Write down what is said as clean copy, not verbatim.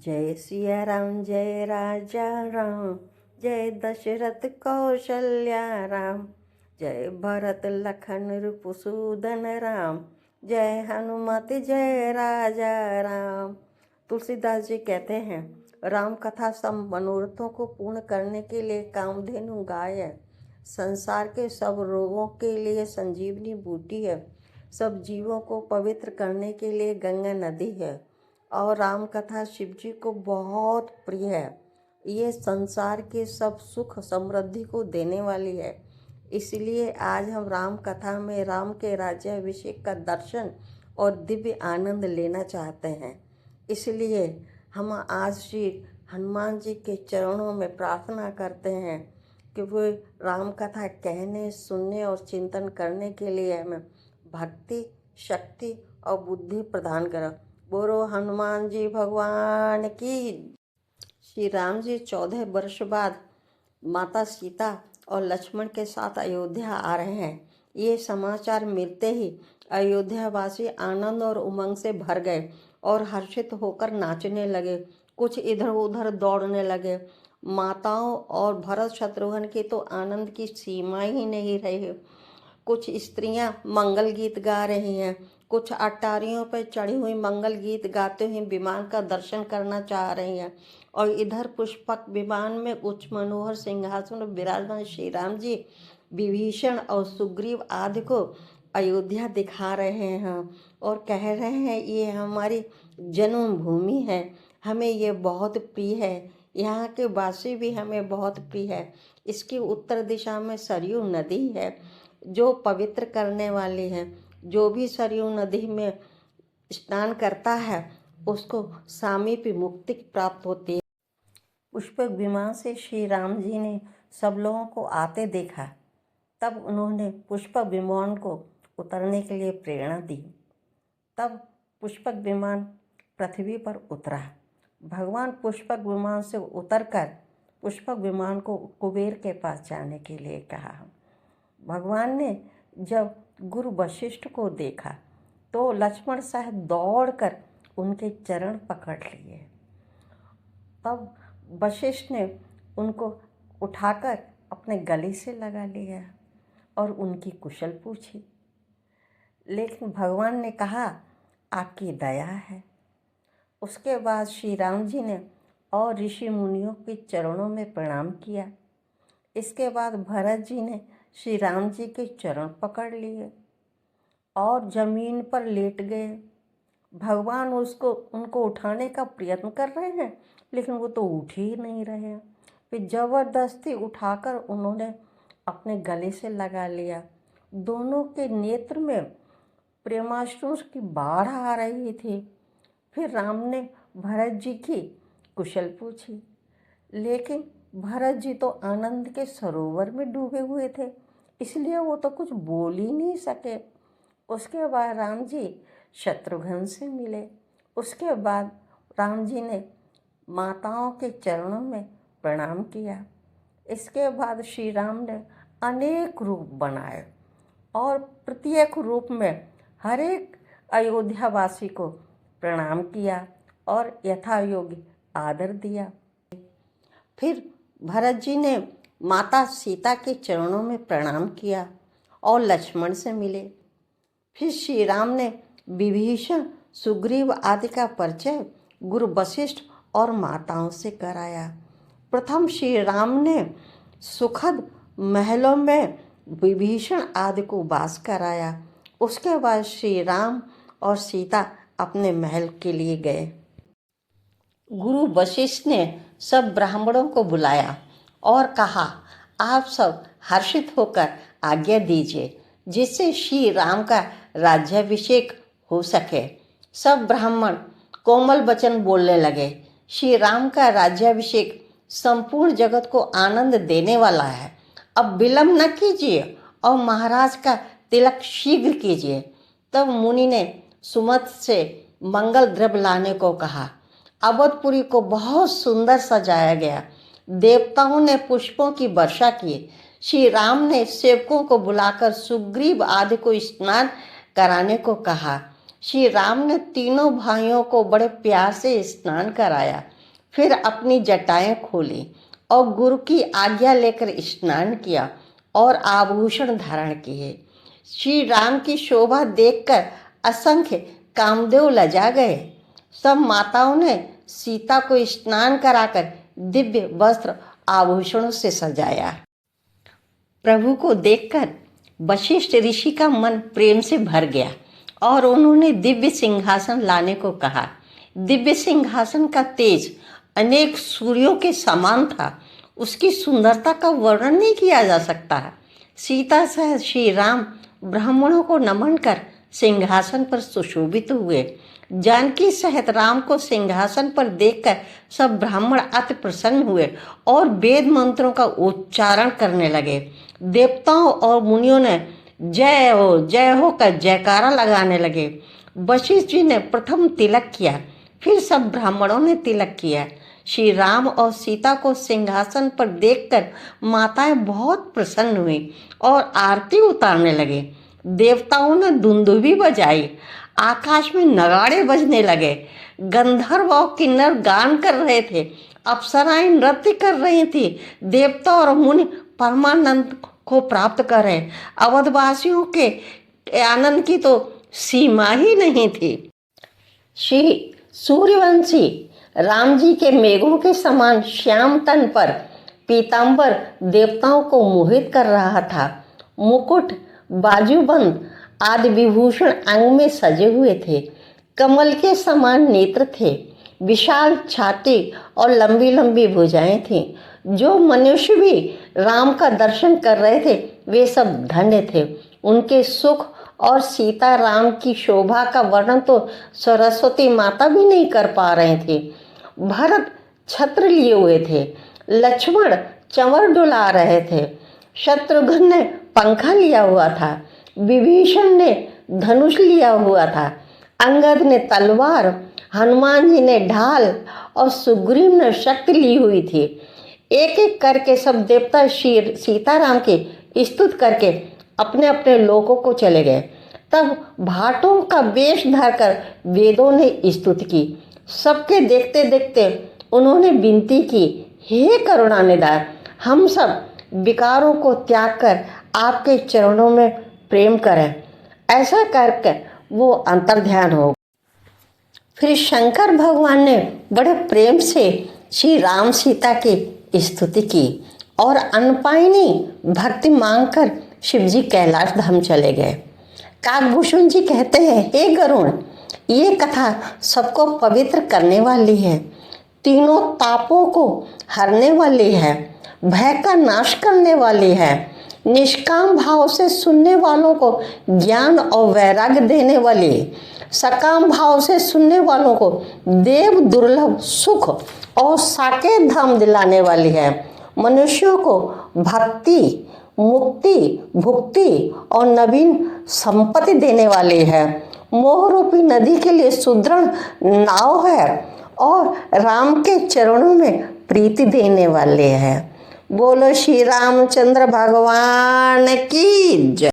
जय सिया राम जय राजा राम, जय दशरथ कौशल्या राम, जय भरत लखन रिपुसूदन राम, जय हनुमत जय राजा राम। तुलसीदास जी कहते हैं, राम कथा सब मनोरथों को पूर्ण करने के लिए कामधेनु गाय है, संसार के सब रोगों के लिए संजीवनी बूटी है, सब जीवों को पवित्र करने के लिए गंगा नदी है। और राम कथा शिव जी को बहुत प्रिय है। ये संसार के सब सुख समृद्धि को देने वाली है। इसलिए आज हम राम कथा में राम के राज्याभिषेक का दर्शन और दिव्य आनंद लेना चाहते हैं। इसलिए हम आज श्री हनुमान जी के चरणों में प्रार्थना करते हैं कि वो राम कथा कहने, सुनने और चिंतन करने के लिए हमें भक्ति, शक्ति और बुद्धि प्रदान करें। बोलो हनुमान जी भगवान की। श्री राम जी 14 वर्ष बाद माता सीता और लक्ष्मण के साथ अयोध्या आ रहे हैं। ये समाचार मिलते ही अयोध्यावासी आनंद और उमंग से भर गए और हर्षित होकर नाचने लगे। कुछ इधर उधर दौड़ने लगे। माताओं और भरत शत्रुघ्न की तो आनंद की सीमा ही नहीं रही। कुछ स्त्रियां मंगल गीत गा रही हैं, कुछ अटारियों पर चढ़ी हुई मंगल गीत गाते हुए विमान का दर्शन करना चाह रही हैं, और इधर पुष्पक विमान में उच्च मनोहर सिंहासन पर विराजमान श्री राम जी विभीषण और सुग्रीव आदि को अयोध्या दिखा रहे हैं और कह रहे हैं ये हमारी जन्मभूमि है, हमें ये बहुत प्रिय है, यहाँ के वासी भी हमें बहुत प्रिय है। इसकी उत्तर दिशा में सरयू नदी है जो पवित्र करने वाली है। जो भी सरयू नदी में स्नान करता है उसको सामीप्य मुक्ति प्राप्त होती है। पुष्पक विमान से श्री राम जी ने सब लोगों को आते देखा, तब उन्होंने पुष्पक विमान को उतरने के लिए प्रेरणा दी। तब पुष्पक विमान पृथ्वी पर उतरा। भगवान पुष्पक विमान से उतरकर पुष्पक विमान को कुबेर के पास जाने के लिए कहा। भगवान ने जब गुरु वशिष्ठ को देखा तो लक्ष्मण सहित दौड़कर उनके चरण पकड़ लिए। तब वशिष्ठ ने उनको उठाकर अपने गले से लगा लिया और उनकी कुशल पूछी। लेकिन भगवान ने कहा, आपकी दया है। उसके बाद श्री राम जी ने और ऋषि मुनियों के चरणों में प्रणाम किया। इसके बाद भरत जी ने श्री राम जी के चरण पकड़ लिए और जमीन पर लेट गए। भगवान उनको उठाने का प्रयत्न कर रहे हैं, लेकिन वो तो उठ ही नहीं रहे हैं। फिर जबरदस्ती उठाकर उन्होंने अपने गले से लगा लिया। दोनों के नेत्र में प्रेमाश्रु की बाढ़ आ रही थी। फिर राम ने भरत जी की कुशल पूछी, लेकिन भरत जी तो आनंद के सरोवर में डूबे हुए थे, इसलिए वो तो कुछ बोल ही नहीं सके। उसके बाद राम जी शत्रुघ्न से मिले। उसके बाद राम जी ने माताओं के चरणों में प्रणाम किया। इसके बाद श्री राम ने अनेक रूप बनाए और प्रत्येक रूप में हर एक अयोध्यावासी को प्रणाम किया और यथायोग्य आदर दिया। फिर भरत जी ने माता सीता के चरणों में प्रणाम किया और लक्ष्मण से मिले। फिर श्री राम ने विभीषण, सुग्रीव आदि का परिचय गुरु वशिष्ठ और माताओं से कराया। प्रथम श्री राम ने सुखद महलों में विभीषण आदि को वास कराया। उसके बाद श्री राम और सीता अपने महल के लिए गए। गुरु वशिष्ठ ने सब ब्राह्मणों को बुलाया और कहा, आप सब हर्षित होकर आज्ञा दीजिए जिससे श्री राम का राज्याभिषेक हो सके। सब ब्राह्मण कोमल वचन बोलने लगे। श्री राम का राज्याभिषेक संपूर्ण जगत को आनंद देने वाला है। अब विलंब न कीजिए और महाराज का तिलक शीघ्र कीजिए। तब मुनि ने सुमंत से मंगल द्रव्य लाने को कहा। अवधपुरी को बहुत सुंदर सजाया गया। देवताओं ने पुष्पों की वर्षा की। श्री राम ने सेवकों को बुलाकर सुग्रीव आदि को स्नान कराने को कहा। श्री राम ने तीनों भाइयों को बड़े प्यार से स्नान कराया, फिर अपनी जटाएं खोली और गुरु की आज्ञा लेकर स्नान किया और आभूषण धारण किए। श्री राम की शोभा देखकर असंख्य कामदेव लजा गए। सब माताओं ने सीता को स्नान कराकर दिव्य वस्त्र आभूषणों से सजाया। प्रभु को देखकर वशिष्ठ ऋषि का मन प्रेम से भर गया और उन्होंने दिव्य सिंहासन लाने को कहा। दिव्य सिंहासन का तेज अनेक सूर्यों के समान था। उसकी सुंदरता का वर्णन नहीं किया जा सकता। सीता सहित श्री राम ब्राह्मणों को नमन कर सिंहासन पर सुशोभित हुए। जानकी सहित राम को सिंहासन पर देखकर सब ब्राह्मण अति प्रसन्न हुए और वेद मंत्रों का उच्चारण करने लगे। देवताओं और मुनियों ने जय हो का जयकारा लगाने लगे। वशिष्ठ जी ने प्रथम तिलक किया, फिर सब ब्राह्मणों ने तिलक किया। श्री राम और सीता को सिंहासन पर देखकर माताएं बहुत प्रसन्न हुई और आरती उतारने लगे। देवताओं ने दुंदुभी बजाई, आकाश में नगाड़े बजने लगे। गंधर्व और किन्नर गान कर रहे थे, अप्सराएं नृत्य कर रही थी। देवता और मुनि परमानंद को प्राप्त कर रहे। अवधवासियों के आनंद की तो सीमा ही नहीं थी। श्री सूर्यवंशी राम जी के मेघों के समान श्याम तन पर पीतांबर देवताओं को मोहित कर रहा था। मुकुट, बाजूबंद आदि विभूषण अंग में सजे हुए थे। कमल के समान नेत्र थे, विशाल छाती और लंबी लंबी भुजाएं थीं। जो मनुष्य भी राम का दर्शन कर रहे थे वे सब धन्य थे। उनके सुख और सीता राम की शोभा का वर्णन तो सरस्वती माता भी नहीं कर पा रहे थे। भरत छत्र लिए हुए थे, लक्ष्मण चंवर डुला रहे थे, शत्रुघ्न ने पंखा लिया हुआ था, विभीषण ने धनुष लिया हुआ था, अंगद ने तलवार, हनुमान जी ने ढाल और सुग्रीव ने शक्ति ली हुई थी। एक एक करके सब देवता सीताराम की स्तुति करके अपने अपने लोकों को चले गए। तब भाटों का वेश धरकर वेदों ने स्तुति की। सबके देखते देखते उन्होंने विनती की, हे करुणानिधान, हम सब विकारों को त्याग कर आपके चरणों में प्रेम करें। ऐसा करके वो अंतर्ध्यान हो। फिर शंकर भगवान ने बड़े प्रेम से श्री राम सीता की स्तुति की और अनपायनी भक्ति मांगकर शिव जी कैलाश धाम चले गए। काकभूषण जी कहते हैं, हे गरुण, ये कथा सबको पवित्र करने वाली है, तीनों तापों को हरने वाली है, भय का नाश करने वाली है, निष्काम भाव से सुनने वालों को ज्ञान और वैराग्य देने वाली, सकाम भाव से सुनने वालों को देव दुर्लभ सुख और साकेत धाम दिलाने वाली है, मनुष्यों को भक्ति, मुक्ति, भुक्ति और नवीन संपत्ति देने वाली है, मोह रूपी नदी के लिए सुदृढ़ नाव है और राम के चरणों में प्रीति देने वाले हैं। बोलो श्री रामचंद्र भगवान की जय।